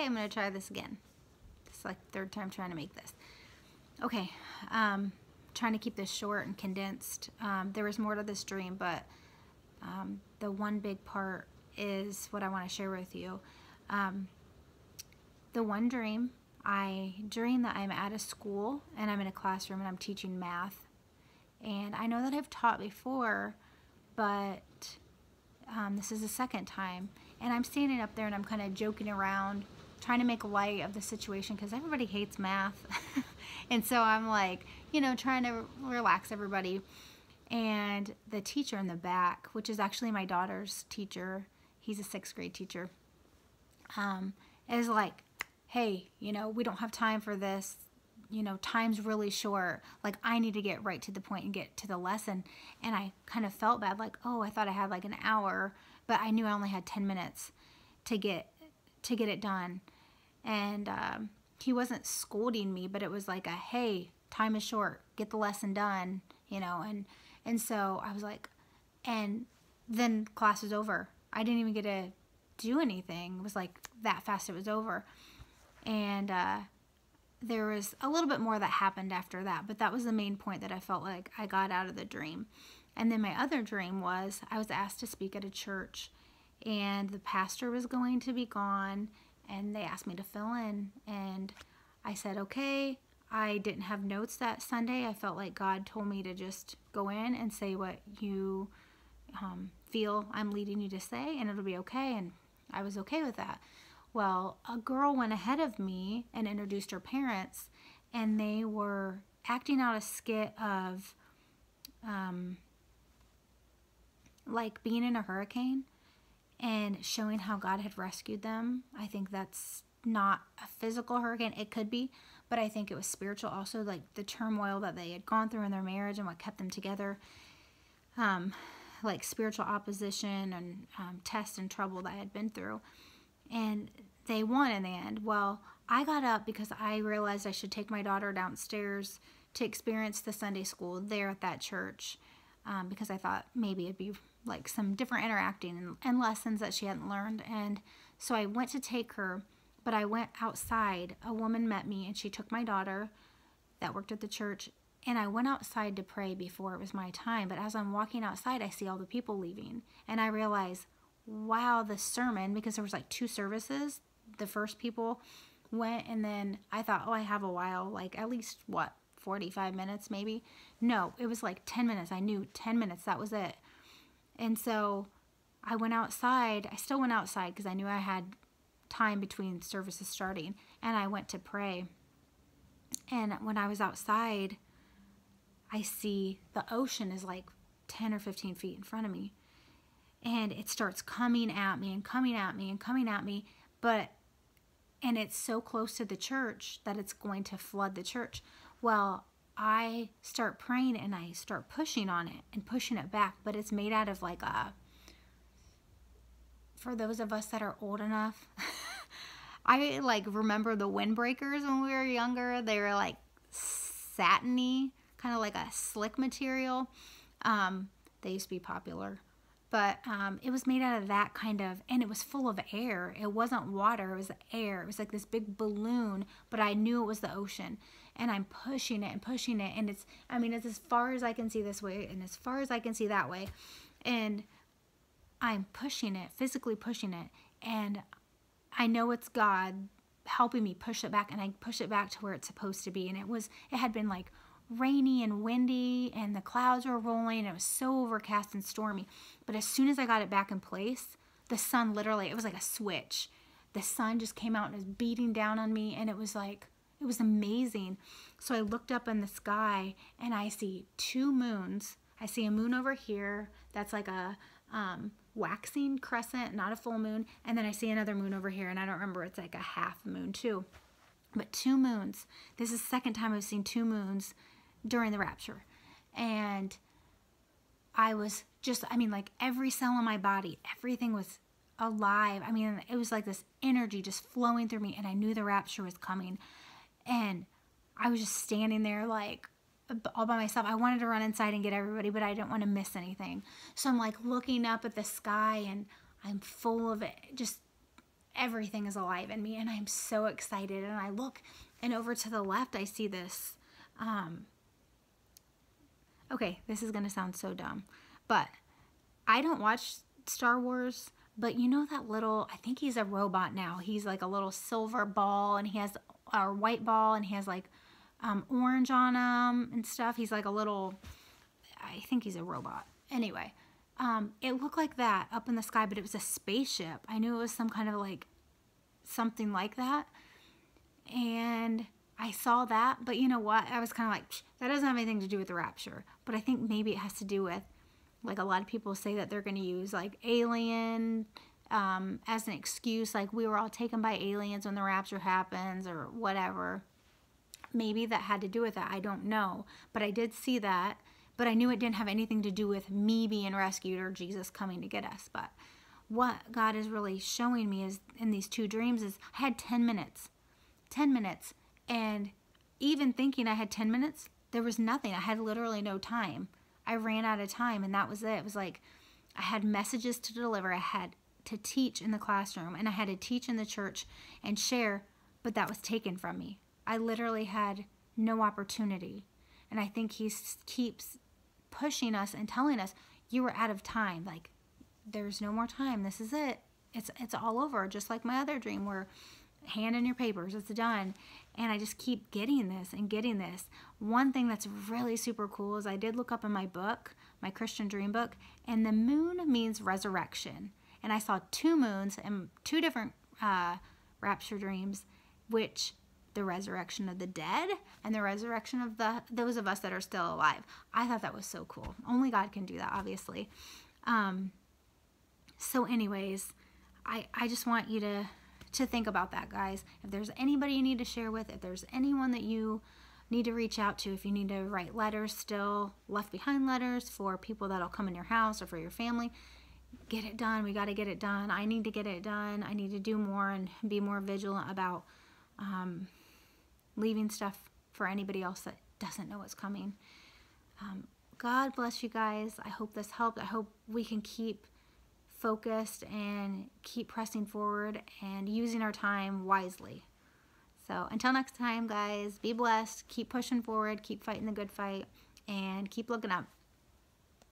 okay, I'm going to try this again. It's like third time trying to make this. Okay, trying to keep this short and condensed. There was more to this dream, but the one big part is what I want to share with you. The one dream, I dream that I'm at a school and I'm in a classroom and I'm teaching math. And I know that I've taught before, but this is the second time. And I'm standing up there and I'm kind of joking around, trying to make light of the situation because everybody hates math. And so I'm like, you know, trying to relax everybody. And the teacher in the back, which is actually my daughter's teacher, he's a 6th grade teacher, is like, hey, you know, we don't have time for this. You know, time's really short. Like, I need to get right to the point and get to the lesson. And I kind of felt bad, like, oh, I thought I had like an hour, but I knew I only had 10 minutes to get it done. And he wasn't scolding me, but it was like a, hey, time is short, get the lesson done, you know. And so I was like, and then class was over. I didn't even get to do anything. It was like that fast it was over. And there was a little bit more that happened after that, but that was the main point that I felt like I got out of the dream. And then my other dream was I was asked to speak at a church, and the pastor was going to be gone, and they asked me to fill in, and I said, okay. I didn't have notes that Sunday. I felt like God told me to just go in and say what you feel I'm leading you to say, and it'll be okay, and I was okay with that. Well, a girl went ahead of me and introduced her parents, and they were acting out a skit of like being in a hurricane and showing how God had rescued them. I think that's not a physical hurricane. It could be, but I think it was spiritual also, like the turmoil that they had gone through in their marriage and what kept them together, like spiritual opposition and test and trouble that I had been through. And they won in the end. Well, I got up because I realized I should take my daughter downstairs to experience the Sunday school there at that church, because I thought maybe it'd be like some different interacting and lessons that she hadn't learned. And so I went to take her, but I went outside. A woman met me, and she took my daughter that worked at the church, and I went outside to pray before it was my time. But as I'm walking outside, I see all the people leaving, and I realize, wow, the sermon, because there was like 2 services. The first people went, and then I thought, oh, I have a while, like at least, what, 45 minutes maybe? No, it was like 10 minutes. I knew 10 minutes, that was it. And so I went outside. I still went outside because I knew I had time between services starting, and I went to pray. And when I was outside, I see the ocean is like 10 or 15 feet in front of me. And it starts coming at me and coming at me and coming at me, and it's so close to the church that it's going to flood the church. Well, I start praying and I start pushing on it and pushing it back, but it's made out of like for those of us that are old enough, I like remember the windbreakers when we were younger. They were like satiny, kind of like a slick material. They used to be popular. But it was made out of that kind of, and it was full of air. It wasn't water, it was air. It was like this big balloon, but I knew it was the ocean. And I'm pushing it, and it's, I mean, it's as far as I can see this way, and as far as I can see that way. And I'm pushing it, physically pushing it, and I know it's God helping me push it back, and I push it back to where it's supposed to be. And it had been like rainy and windy, and the clouds were rolling, and it was so overcast and stormy. But as soon as I got it back in place, the sun literally, it was like a switch. The sun just came out and was beating down on me, and it was like, it was amazing. So I looked up in the sky, and I see 2 moons. I see a moon over here that's like a waxing crescent, not a full moon, and then I see another moon over here, and I don't remember, it's like a half moon too. But 2 moons. This is the second time I've seen 2 moons during the rapture. And I was just, I mean, like every cell in my body, everything was alive. I mean, it was like this energy just flowing through me, and I knew the rapture was coming. And I was just standing there like all by myself. I wanted to run inside and get everybody, but I didn't want to miss anything. So I'm like looking up at the sky, and I'm full of it, just everything is alive in me, and I'm so excited. And I look, and over to the left, I see this. Okay, this is going to sound so dumb, but I don't watch Star Wars, but you know that little, I think he's a robot now. He's like a little silver ball, and he has a white ball, and he has like orange on him and stuff. He's like a little, I think he's a robot. Anyway, it looked like that up in the sky, but it was a spaceship. I knew it was some kind of like something like that. And I saw that, but you know what? I was kind of like, that doesn't have anything to do with the rapture. But I think maybe it has to do with, like, a lot of people say that they're going to use like alien as an excuse, like we were all taken by aliens when the rapture happens or whatever. Maybe that had to do with that. I don't know. But I did see that. But I knew it didn't have anything to do with me being rescued or Jesus coming to get us. But what God is really showing me is in these two dreams is I had 10 minutes. 10 minutes. And even thinking I had 10 minutes, there was nothing. I had literally no time. I ran out of time, and that was it. It was like I had messages to deliver. I had to teach in the classroom, and I had to teach in the church and share, but that was taken from me. I literally had no opportunity. And I think he keeps pushing us and telling us, you were out of time. Like, there's no more time. This is it. It's all over. Just like my other dream where hand in your papers, it's done. And I just keep getting this and getting this. One thing that's really super cool is I did look up in my book, my Christian dream book, and the moon means resurrection. And I saw 2 moons and 2 different rapture dreams, which the resurrection of the dead and the resurrection of those of us that are still alive. I thought that was so cool. Only God can do that, obviously. So anyways, I just want you to think about that, guys. If there's anybody you need to share with, if there's anyone that you need to reach out to, if you need to write letters still, left behind letters for people that'll come in your house or for your family, get it done. We got to get it done. I need to get it done. I need to do more and be more vigilant about leaving stuff for anybody else that doesn't know what's coming. God bless you guys. I hope this helped. I hope we can keep focused and keep pressing forward and using our time wisely. So until next time, guys, be blessed. Keep pushing forward. Keep fighting the good fight. And keep looking up.